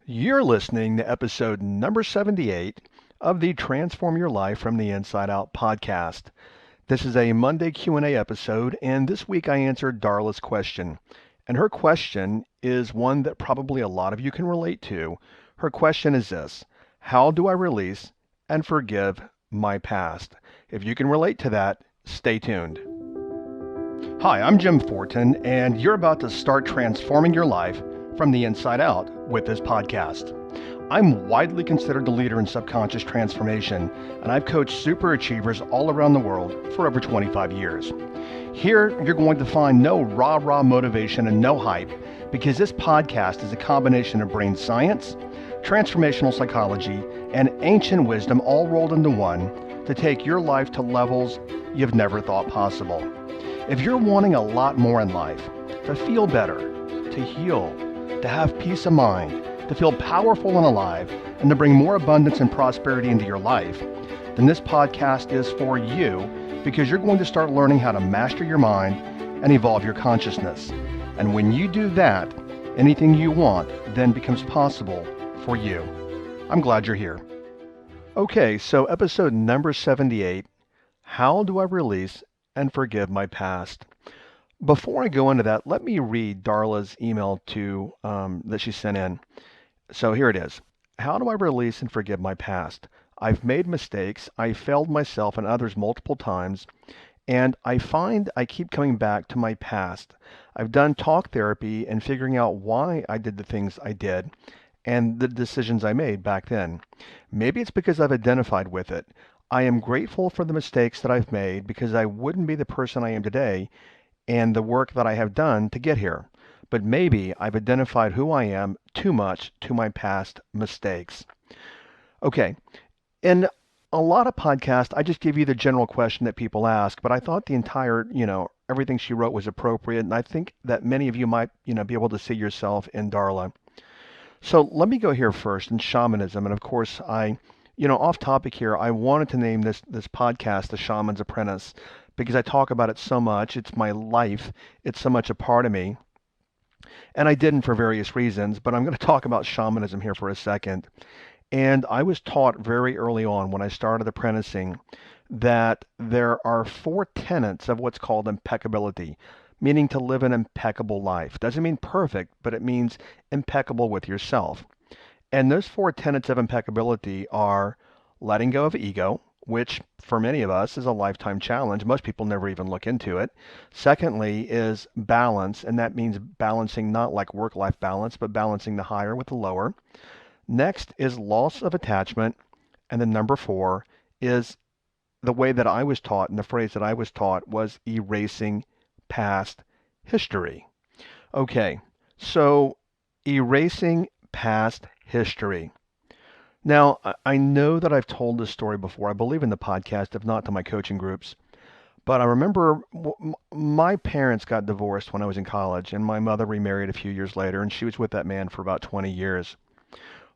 You're listening to episode number 78 of the Transform Your Life from the Inside Out podcast. This is a Monday Q&A episode, and this week I answered Darla's question. And her question is one that probably a lot of you can relate to. Her question is this: how do I release and forgive my past? If you can relate to that, stay tuned. Hi, I'm Jim Fortin, and you're about to start transforming your life from the inside out with this podcast. I'm widely considered the leader in subconscious transformation, and I've coached super achievers all around the world for over 25 years. Here, you're going to find no rah-rah motivation and no hype, because this podcast is a combination of brain science, transformational psychology, and ancient wisdom all rolled into one to take your life to levels you've never thought possible. If you're wanting a lot more in life, to feel better, to heal, to have peace of mind, to feel powerful and alive, and to bring more abundance and prosperity into your life, then this podcast is for you, because you're going to start learning how to master your mind and evolve your consciousness. And when you do that, anything you want then becomes possible for you. I'm glad you're here. Okay, so episode number 78, how do I release and forgive my past? Before I go into that, let me read Darla's email that she sent in. So here it is. How do I release and forgive my past? I've made mistakes. I failed myself and others multiple times, and I find I keep coming back to my past. I've done talk therapy and figuring out why I did the things I did and the decisions I made back then. Maybe it's because I've identified with it. I am grateful for the mistakes that I've made, because I wouldn't be the person I am today and the work that I have done to get here. But maybe I've identified who I am too much to my past mistakes. Okay, in a lot of podcasts, I just give you the general question that people ask, but I thought the entire, everything she wrote was appropriate, and I think that many of you might, be able to see yourself in Darla. So let me go here first in shamanism, and of course off topic here, I wanted to name this podcast The Shaman's Apprentice, because I talk about it so much. It's my life. It's so much a part of me. And I didn't for various reasons, but I'm going to talk about shamanism here for a second. And I was taught very early on when I started apprenticing that there are 4 tenets of what's called impeccability, meaning to live an impeccable life. Doesn't mean perfect, but it means impeccable with yourself. And those 4 tenets of impeccability are letting go of ego, which for many of us is a lifetime challenge. Most people never even look into it. Secondly is balance, and that means balancing not like work-life balance, but balancing the higher with the lower. Next is loss of attachment, and then number 4 is the way that I was taught, and the phrase that I was taught was erasing past history. Okay, so erasing past history. Now, I know that I've told this story before, I believe in the podcast, if not to my coaching groups, but I remember my parents got divorced when I was in college, and my mother remarried a few years later, and she was with that man for about 20 years.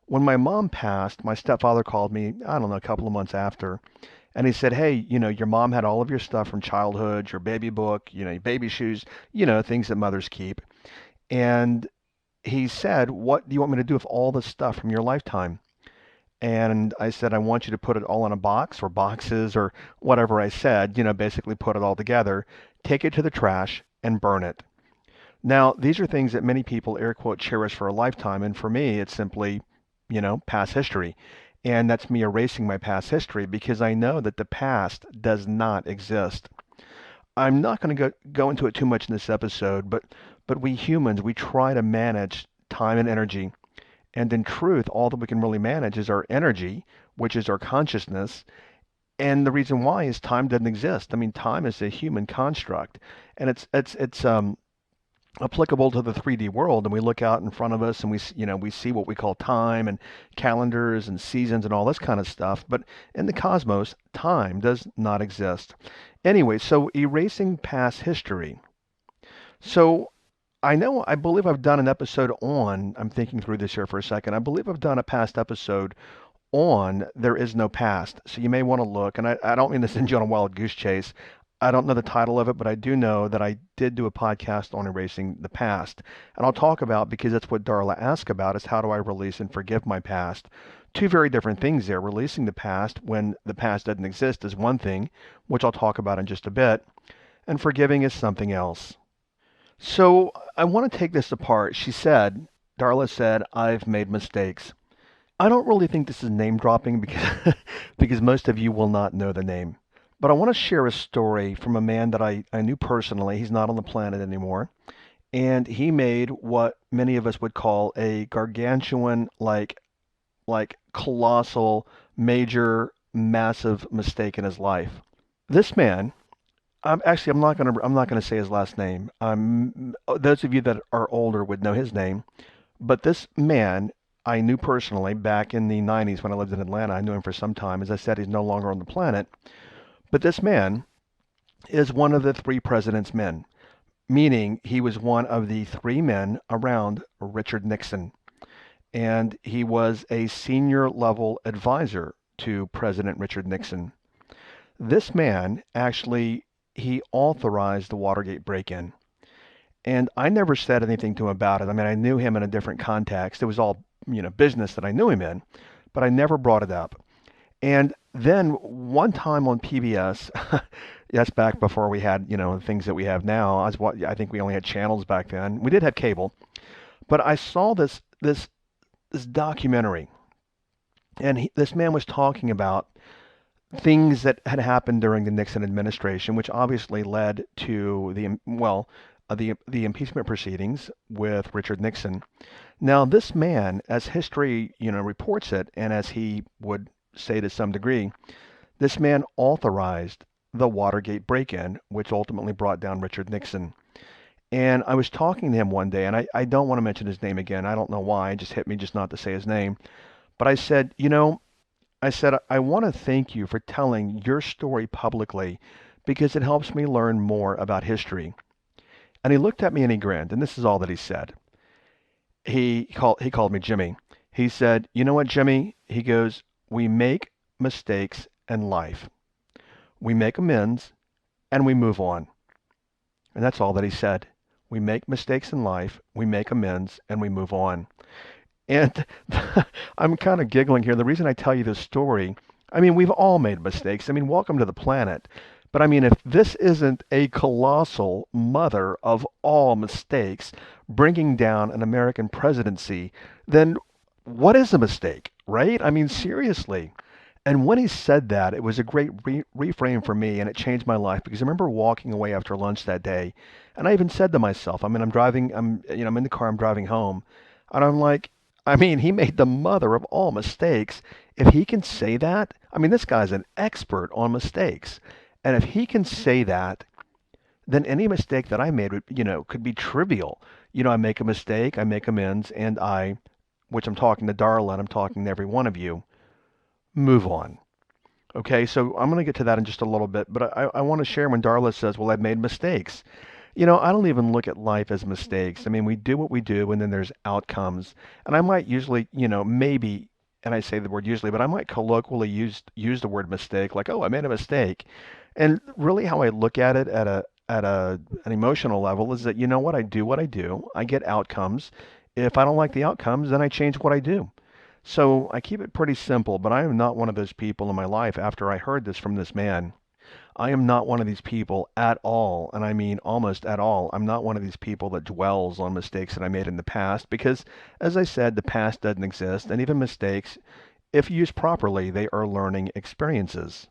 When my mom passed, my stepfather called me, I don't know, a couple of months after, and he said, hey, your mom had all of your stuff from childhood, your baby book, your baby shoes, things that mothers keep. And he said, what do you want me to do with all this stuff from your lifetime? And I said, I want you to put it all in a box or boxes or whatever I said, basically put it all together, take it to the trash and burn it. Now, these are things that many people air quote cherish for a lifetime. And for me, it's simply, past history. And that's me erasing my past history, because I know that the past does not exist. I'm not going to go into it too much in this episode, but we humans, we try to manage time and energy. And in truth, all that we can really manage is our energy, which is our consciousness. And the reason why is time doesn't exist. I mean, time is a human construct, and it's applicable to the 3D world. And we look out in front of us, and we see what we call time and calendars and seasons and all this kind of stuff. But in the cosmos, time does not exist. Anyway, so erasing past history. So I believe I've done an episode on, I'm thinking through this here for a second. I believe I've done a past episode on There Is No Past. So you may want to look, and I don't mean to send you on a wild goose chase. I don't know the title of it, but I do know that I did do a podcast on erasing the past. And I'll talk about, because that's what Darla asked about, is how do I release and forgive my past? Two very different things there. Releasing the past when the past doesn't exist is one thing, which I'll talk about in just a bit, and forgiving is something else. So I want to take this apart. Darla said, I've made mistakes. I don't really think this is name dropping because because most of you will not know the name. But I want to share a story from a man that I knew personally. He's not on the planet anymore. And he made what many of us would call a gargantuan, like colossal, major, massive mistake in his life. This man, I'm not gonna say his last name. Those of you that are older would know his name. But this man I knew personally back in the 90s when I lived in Atlanta. I knew him for some time. As I said, he's no longer on the planet. But this man is one of the three president's men, meaning he was one of the three men around Richard Nixon. And he was a senior level advisor to President Richard Nixon. This man actually, he authorized the Watergate break-in. And I never said anything to him about it. I mean, I knew him in a different context. It was all, business that I knew him in, but I never brought it up. And then one time on PBS, that's back before we had, the things that we have now. I think we only had channels back then. We did have cable, but I saw this documentary, and this man was talking about things that had happened during the Nixon administration, which obviously led to the impeachment proceedings with Richard Nixon. Now, this man, as history, reports it, and as he would say to some degree, this man authorized the Watergate break-in, which ultimately brought down Richard Nixon. And I was talking to him one day, and I don't want to mention his name again. I don't know why. It just hit me just not to say his name. But I said, I want to thank you for telling your story publicly because it helps me learn more about history. And he looked at me and he grinned, and this is all that he said. He called me Jimmy. He said, "You know what, Jimmy?" He goes, "We make mistakes in life. We make amends and we move on." And that's all that he said. We make mistakes in life, we make amends, and we move on. And I'm kind of giggling here. The reason I tell you this story, I mean, we've all made mistakes. I mean, welcome to the planet. But I mean, if this isn't a colossal mother of all mistakes, bringing down an American presidency, then what is a mistake, right? I mean, seriously. And when he said that, it was a great reframe for me, and it changed my life because I remember walking away after lunch that day, and I even said to myself, I mean, I'm in the car, I'm driving home, and I'm like, I mean, he made the mother of all mistakes. If he can say that, I mean, this guy's an expert on mistakes, and if he can say that, then any mistake that I made would, could be trivial. I make a mistake, I make amends, and which I'm talking to Darla, and I'm talking to every one of you, move on. Okay, so I'm going to get to that in just a little bit, but I want to share when Darla says, well, I've made mistakes. I don't even look at life as mistakes. I mean, we do what we do, and then there's outcomes. And I might usually, maybe, and I say the word usually, but I might colloquially use the word mistake, like, oh, I made a mistake. And really, how I look at it at an emotional level is that I do what I do. I get outcomes. If I don't like the outcomes, then I change what I do. So I keep it pretty simple, but I am not one of those people in my life after I heard this from this man. I am not one of these people at all, and I mean almost at all. I'm not one of these people that dwells on mistakes that I made in the past because, as I said, the past doesn't exist, and even mistakes, if used properly, they are learning experiences.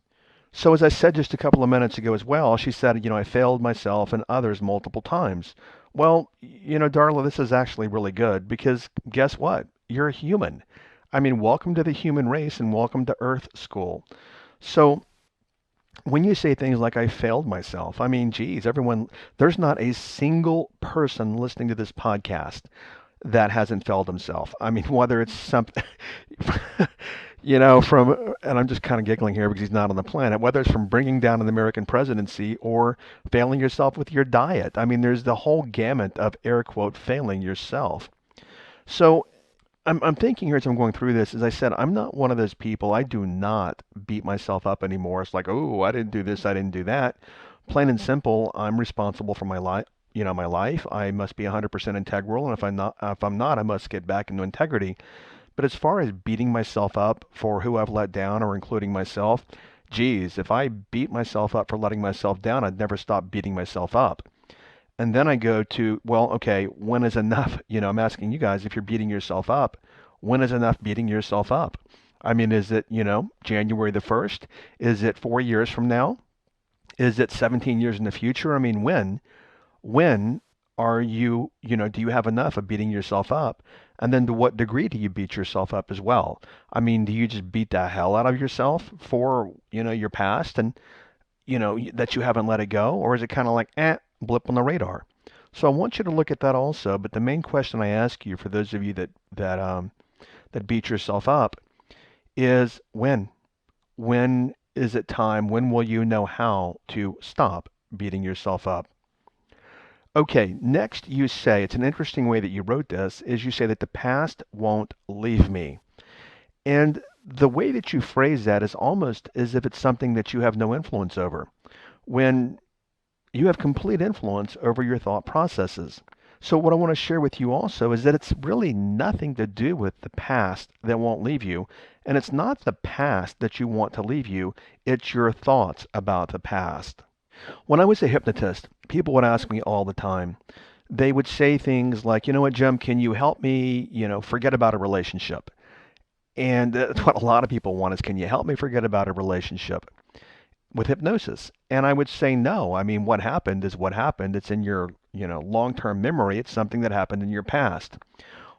So as I said just a couple of minutes ago as well, she said, I failed myself and others multiple times. Well, Darla, this is actually really good because guess what? You're a human. I mean, welcome to the human race and welcome to Earth School. So when you say things like I failed myself, I mean, geez, there's not a single person listening to this podcast that hasn't failed himself. I mean, whether it's something, and I'm just kind of giggling here because he's not on the planet, whether it's from bringing down an American presidency or failing yourself with your diet. I mean, there's the whole gamut of air quote failing yourself. So I'm thinking here as I'm going through this, as I said, I'm not one of those people. I do not beat myself up anymore. It's like, oh, I didn't do this, I didn't do that. Plain and simple, I'm responsible for my life. My life. I must be 100% integral, and if I'm not, I must get back into integrity. But as far as beating myself up for who I've let down, or including myself, geez, if I beat myself up for letting myself down, I'd never stop beating myself up. And then I go to, well, okay, when is enough? I'm asking you guys, if you're beating yourself up, when is enough beating yourself up? I mean, is it, January the 1st? Is it 4 years from now? Is it 17 years in the future? I mean, when? When are you, do you have enough of beating yourself up? And then to what degree do you beat yourself up as well? I mean, do you just beat the hell out of yourself for, your past and, that you haven't let it go? Or is it kind of like, blip on the radar? So I want you to look at that also. But the main question I ask you, for those of you that beat yourself up, is when? When is it time? When will you know how to stop beating yourself up? Okay, next you say, it's an interesting way that you wrote this, is you say that the past won't leave me. And the way that you phrase that is almost as if it's something that you have no influence over, when you have complete influence over your thought processes. So what I want to share with you also is that it's really nothing to do with the past that won't leave you. And it's not the past that you want to leave you, it's your thoughts about the past. When I was a hypnotist, people would ask me all the time. They would say things like, you know what, Jim, can you help me, forget about a relationship? And that's what a lot of people want is, can you help me forget about a relationship with hypnosis? And I would say no. I mean, what happened is what happened. It's in your, long-term memory. It's something that happened in your past.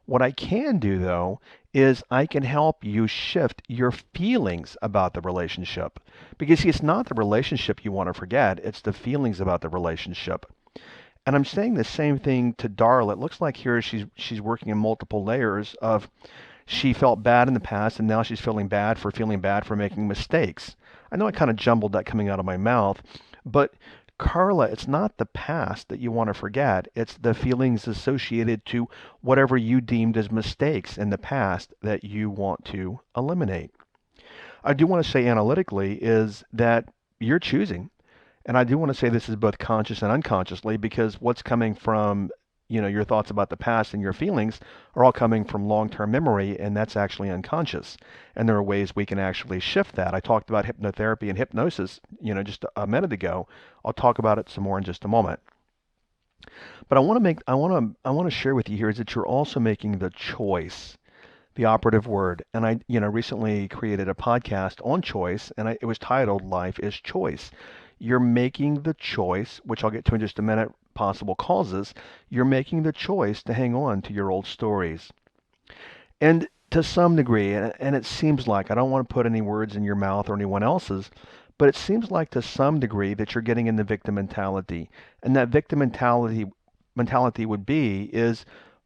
What I can do, though, is I can help you shift your feelings about the relationship. Because, see, it's not the relationship you want to forget, it's the feelings about the relationship. And I'm saying the same thing to Darla. It looks like here she's working in multiple layers of, she felt bad in the past and now she's feeling bad for making mistakes. I know I kind of jumbled that coming out of my mouth, but Carla, it's not the past that you want to forget. It's the feelings associated to whatever you deemed as mistakes in the past that you want to eliminate. I do want to say analytically is that you're choosing. And I do want to say this is both conscious and unconsciously, because what's coming from, your thoughts about the past and your feelings are all coming from long-term memory, and that's actually unconscious. And there are ways we can actually shift that. I talked about hypnotherapy and hypnosis, just a minute ago. I'll talk about it some more in just a moment. But I want to share with you here is that you're also making the choice, the operative word. And I, recently created a podcast on choice, and it was titled Life is Choice. You're making the choice, which I'll get to in just a minute, possible causes. You're making the choice to hang on to your old stories. And to some degree, and it seems like, I don't want to put any words in your mouth or anyone else's, but it seems like to some degree that you're getting in the victim mentality. And that victim mentality would be is,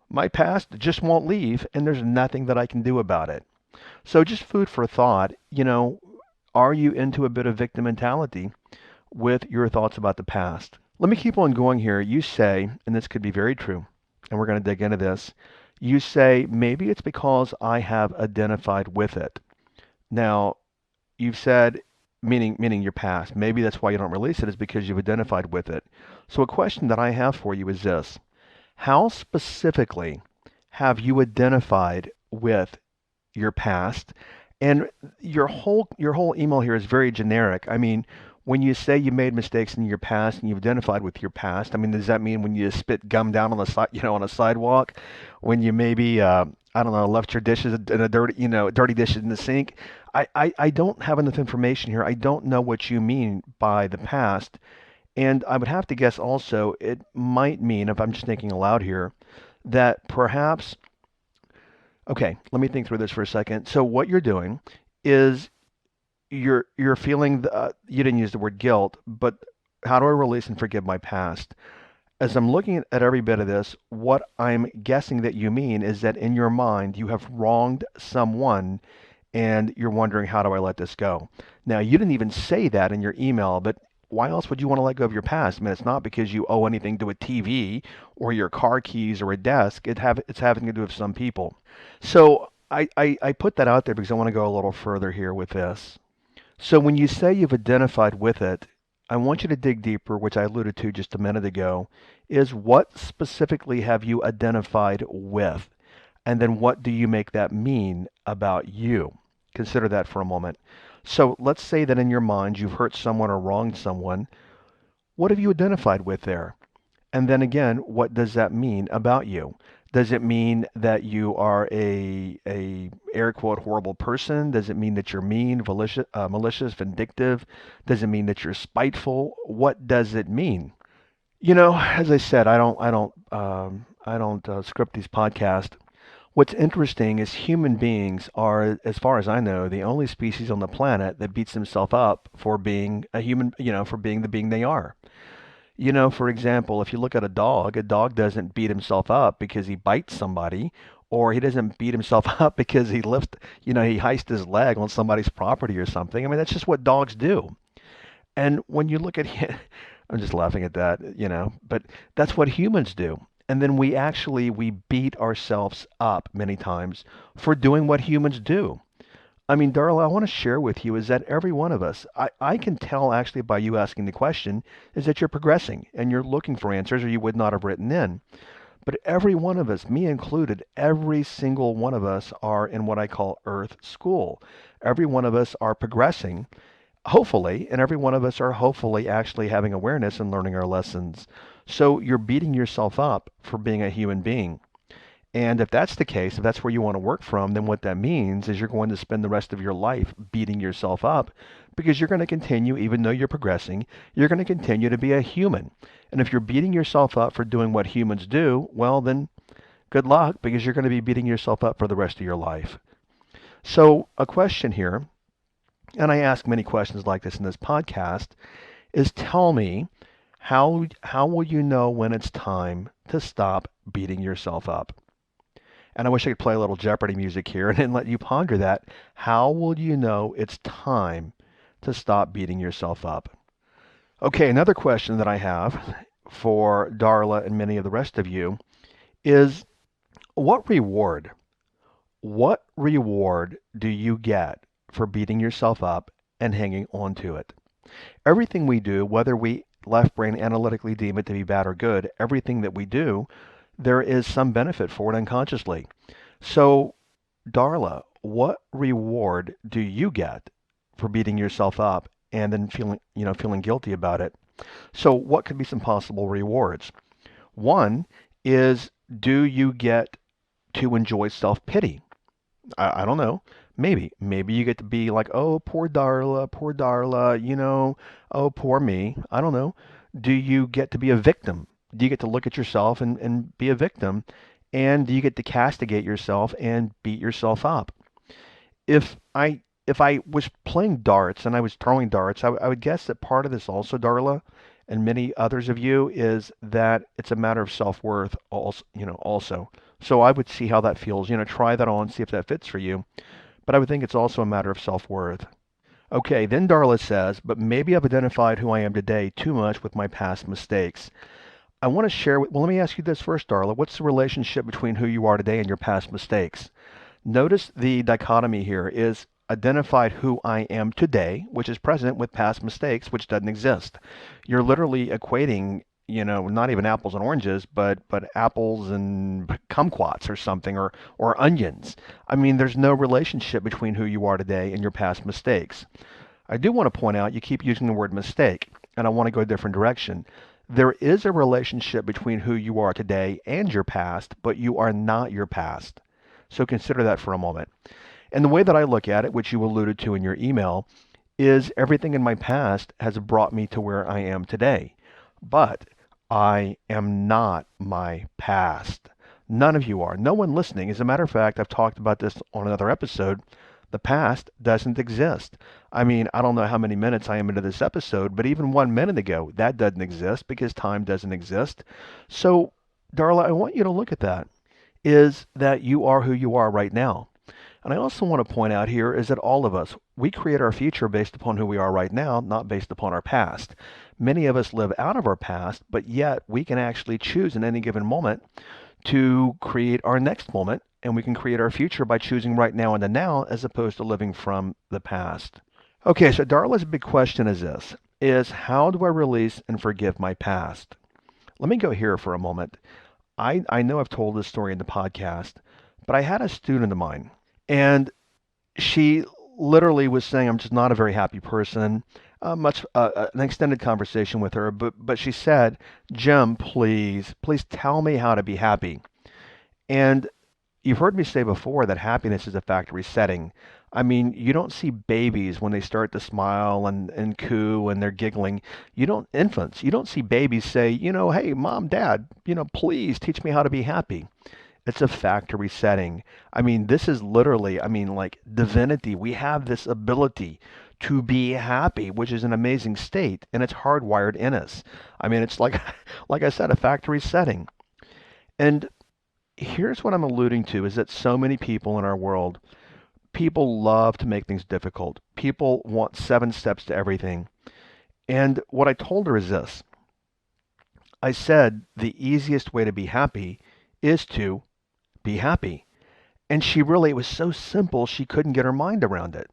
my past just won't leave and there's nothing that I can do about it. So just food for thought, are you into a bit of victim mentality with your thoughts about the past? Let me keep on going here. You say, and this could be very true, and we're going to dig into this. You say, maybe it's because I have identified with it. Now, you've said, meaning your past. Maybe that's why you don't release it, is because you've identified with it. So a question that I have for you is this. How specifically have you identified with your past? And your whole email here is very generic. I mean, when you say you made mistakes in your past and you've identified with your past, I mean, does that mean when you spit gum down on the side, on a sidewalk, when you maybe, I don't know, left your dishes in a dirty dishes in the sink? I don't have enough information here. I don't know what you mean by the past. And I would have to guess also, it might mean, if I'm just thinking aloud here, that perhaps, okay, let me think through this for a second. So what you're doing is you're feeling, you didn't use the word guilt, but how do I release and forgive my past? As I'm looking at every bit of this, what I'm guessing that you mean is that in your mind, you have wronged someone and you're wondering, how do I let this go? Now, you didn't even say that in your email, but why else would you want to let go of your past? I mean, it's not because you owe anything to a TV or your car keys or a desk. It's having to do with some people. So I put that out there because I want to go a little further here with this. So when you say you've identified with it, I want you to dig deeper, which I alluded to just a minute ago, is what specifically have you identified with? And then what do you make that mean about you? Consider that for a moment. So let's say that in your mind you've hurt someone or wronged someone. What have you identified with there? And then again, what does that mean about you? Does it mean that you are a air quote horrible person? Does it mean that you're mean, malicious, vindictive? Does it mean that you're spiteful? What does it mean? As I said, I don't script these podcasts. What's interesting is human beings are, as far as I know, the only species on the planet that beats himself up for being a human, for being the being they are. For example, if you look at a dog doesn't beat himself up because he bites somebody, or he doesn't beat himself up because he hiced his leg on somebody's property or something. I mean, that's just what dogs do. And when you look at, I'm just laughing at that, but that's what humans do. And then we beat ourselves up many times for doing what humans do. I mean, Darla, I want to share with you is that every one of us, I can tell actually by you asking the question, is that you're progressing and you're looking for answers or you would not have written in. But every one of us, me included, every single one of us are in what I call Earth School. Every one of us are progressing, hopefully, and every one of us are hopefully actually having awareness and learning our lessons. So you're beating yourself up for being a human being. And if that's the case, if that's where you want to work from, then what that means is you're going to spend the rest of your life beating yourself up because you're going to continue, even though you're progressing, you're going to continue to be a human. And if you're beating yourself up for doing what humans do, well, then good luck because you're going to be beating yourself up for the rest of your life. So a question here, and I ask many questions like this in this podcast, is tell me, how will you know when it's time to stop beating yourself up? And I wish I could play a little Jeopardy music here and then let you ponder that. How will you know it's time to stop beating yourself up? Okay, another question that I have for Darla and many of the rest of you is what reward do you get for beating yourself up and hanging on to it? Everything we do, whether we left brain analytically deem it to be bad or good, everything that we do, there is some benefit for it unconsciously. So, Darla, what reward do you get for beating yourself up and then feeling guilty about it? So, what could be some possible rewards? One is, do you get to enjoy self-pity? I don't know. Maybe you get to be like, oh, poor Darla, oh, poor me. I don't know. Do you get to be a victim? Do you get to look at yourself and be a victim? And do you get to castigate yourself and beat yourself up? If I was playing darts and I was throwing darts, I would guess that part of this also, Darla, and many others of you, is that it's a matter of self-worth also. So I would see how that feels. Try that on, see if that fits for you. But I would think it's also a matter of self-worth. Okay, then Darla says, but maybe I've identified who I am today too much with my past mistakes. I want to share let me ask you this first, Darla. What's the relationship between who you are today and your past mistakes? Notice the dichotomy here is identified who I am today, which is present, with past mistakes, which doesn't exist. You're literally equating, not even apples and oranges, but apples and kumquats or something, or onions. I mean, there's no relationship between who you are today and your past mistakes. I do want to point out you keep using the word mistake, and I want to go a different direction. There is a relationship between who you are today and your past, but you are not your past. So consider that for a moment. And the way that I look at it, which you alluded to in your email, is everything in my past has brought me to where I am today. But I am not my past. None of you are. No one listening. As a matter of fact, I've talked about this on another episode. The past doesn't exist. I mean, I don't know how many minutes I am into this episode, but even 1 minute ago, that doesn't exist because time doesn't exist. So, Darla, I want you to look at that, is that you are who you are right now. And I also want to point out here is that all of us, we create our future based upon who we are right now, not based upon our past. Many of us live out of our past, but yet we can actually choose in any given moment to create our next moment, and we can create our future by choosing right now in the now as opposed to living from the past. Okay, so Darla's big question is this. is how do I release and forgive my past? Let me go here for a moment. I know I've told this story in the podcast, but I had a student of mine, and she literally was saying, I'm just not a very happy person. An extended conversation with her, but she said, Jim, please tell me how to be happy. And you've heard me say before that happiness is a factory setting. I mean, you don't see babies when they start to smile and coo and they're giggling. You don't see babies say, hey, mom, dad, please teach me how to be happy. It's a factory setting. I mean, this is literally, like divinity. We have this ability to be happy, which is an amazing state, and it's hardwired in us. I mean, it's like, like I said, a factory setting. And here's what I'm alluding to is that so many people in our world, people love to make things difficult. People want 7 steps to everything. And what I told her is this. I said the easiest way to be happy is to be happy. And it was so simple, she couldn't get her mind around it.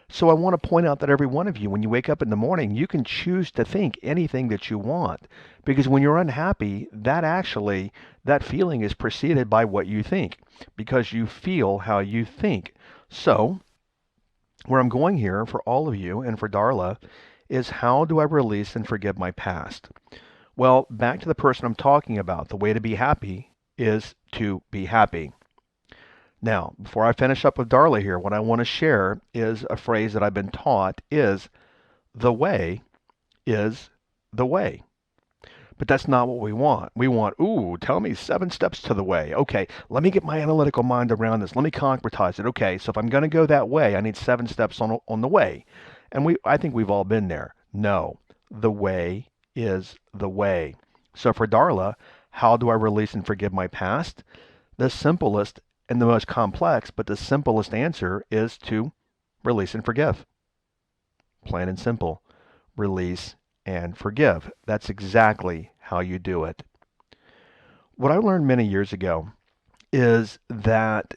So I want to point out that every one of you, when you wake up in the morning, you can choose to think anything that you want. Because when you're unhappy, that feeling is preceded by what you think. Because you feel how you think. So, where I'm going here for all of you and for Darla is how do I release and forgive my past? Well, back to the person I'm talking about. The way to be happy is to be happy. Now, before I finish up with Darla here, what I want to share is a phrase that I've been taught is the way is the way. But that's not what we want. We want, tell me 7 steps to the way. Okay, let me get my analytical mind around this. Let me concretize it. Okay, so if I'm going to go that way, I need 7 steps on the way. And I think we've all been there. No, the way is the way. So for Darla, how do I release and forgive my past? The simplest and the most complex, but the simplest answer is to release and forgive. Plain and simple. Release and forgive. That's exactly how you do it. What I learned many years ago is that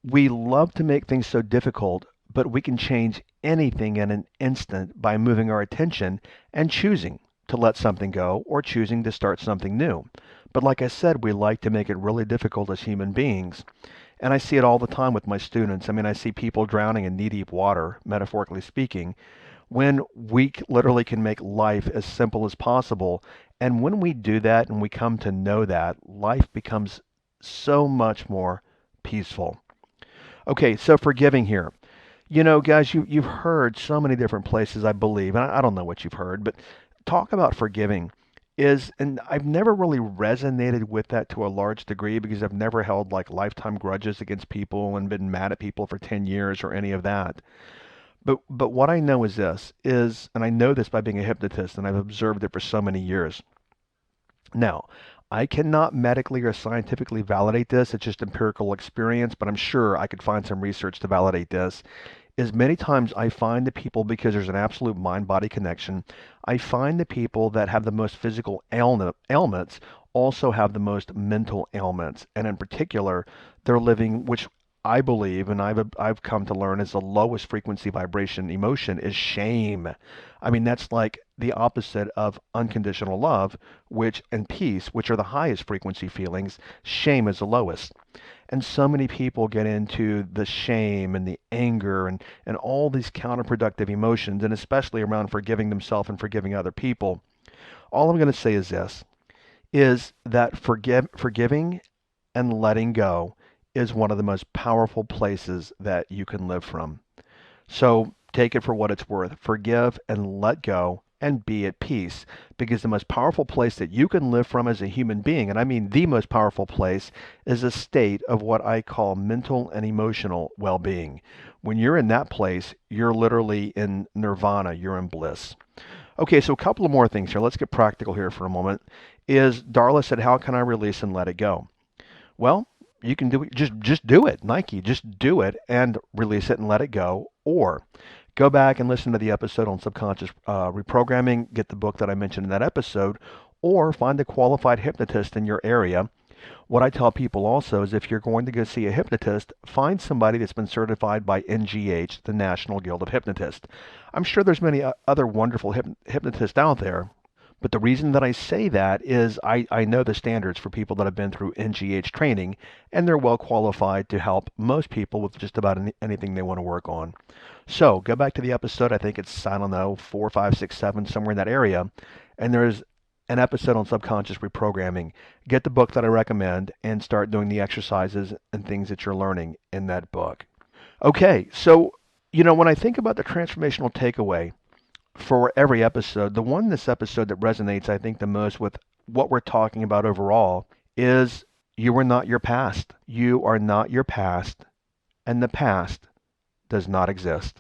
we love to make things so difficult, but we can change anything in an instant by moving our attention and choosing to let something go or choosing to start something new. But like I said, we like to make it really difficult as human beings. And I see it all the time with my students. I mean, I see people drowning in knee-deep water, metaphorically speaking, when we literally can make life as simple as possible. And when we do that and we come to know that, life becomes so much more peaceful. Okay, so forgiving here. Guys, you've heard so many different places, I believe, and I don't know what you've heard, but talk about forgiving and I've never really resonated with that to a large degree because I've never held like lifetime grudges against people and been mad at people for 10 years or any of that. But what I know is this and I know this by being a hypnotist and I've observed it for so many years. Now, I cannot medically or scientifically validate this. It's just empirical experience, but I'm sure I could find some research to validate this. Is many times I find the people, because there's an absolute mind-body connection, I find the people that have the most physical ailments also have the most mental ailments. And in particular, they're living, which I believe, and I've come to learn, is the lowest frequency vibration emotion is shame. I mean, that's like the opposite of unconditional love, and peace, which are the highest frequency feelings. Shame is the lowest. And so many people get into the shame and the anger and all these counterproductive emotions, and especially around forgiving themselves and forgiving other people. All I'm going to say is this, is that forgiving and letting go is one of the most powerful places that you can live from. So take it for what it's worth. Forgive and let go and be at peace, because the most powerful place that you can live from as a human being, and I mean the most powerful place, is a state of what I call mental and emotional well-being. When you're in that place, you're literally in nirvana, you're in bliss. Okay, so a couple of more things here. Let's get practical here for a moment. Darla said, how can I release and let it go? Well, you can do it. Just do it. Nike, just do it and release it and let it go. Or go back and listen to the episode on subconscious reprogramming, get the book that I mentioned in that episode, or find a qualified hypnotist in your area What I tell people also is if you're going to go see a hypnotist, find somebody that's been certified by NGH, the National Guild of Hypnotists. I'm sure there's many other wonderful hypnotists out there, but the reason that I say that is I know the standards for people that have been through NGH training, and they're well qualified to help most people with just about anything they want to work on. So go back to the episode. I think it's, I don't know, 4, 5, 6, 7, somewhere in that area. And there's an episode on subconscious reprogramming. Get the book that I recommend and start doing the exercises and things that you're learning in that book. Okay, so, when I think about the transformational takeaway for every episode, the one in this episode that resonates, I think, the most with what we're talking about overall is you are not your past. You are not your past, and the past does not exist.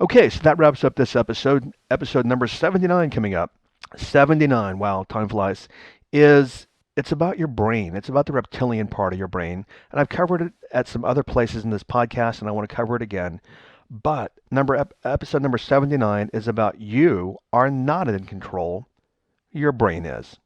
Okay, so that wraps up this episode. Episode number 79 coming up. 79, wow, time flies, it's about your brain. It's about the reptilian part of your brain. And I've covered it at some other places in this podcast, and I want to cover it again. But episode number 79 is about you are not in control. Your brain is.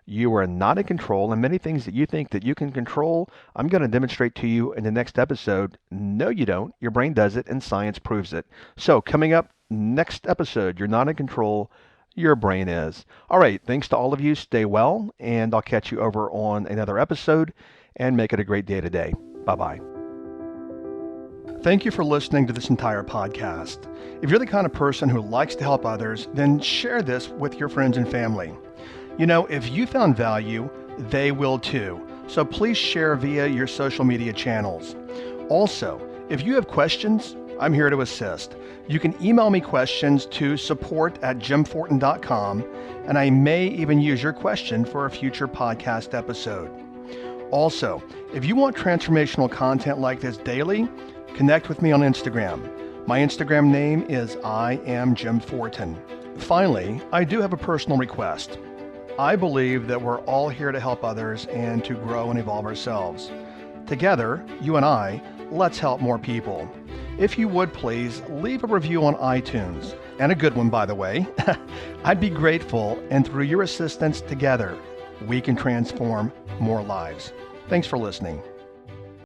You are not in control, and many things that you think that you can control, I'm going to demonstrate to you in the next episode. No, you don't. Your brain does it, and science proves it. So coming up next episode, you're not in control. Your brain is. All right, thanks to all of you. Stay well, and I'll catch you over on another episode, and make it a great day today. Bye-bye. Thank you for listening to this entire podcast. If you're the kind of person who likes to help others, then share this with your friends and family. If you found value, they will too. So please share via your social media channels. Also, if you have questions, I'm here to assist. You can email me questions to support@jimfortin.com, and I may even use your question for a future podcast episode. Also, if you want transformational content like this daily, connect with me on Instagram. My Instagram name is I am Jim Fortin. Finally, I do have a personal request. I believe that we're all here to help others and to grow and evolve ourselves. Together, you and I, let's help more people. If you would please leave a review on iTunes, and a good one, by the way. I'd be grateful, and through your assistance together, we can transform more lives. Thanks for listening.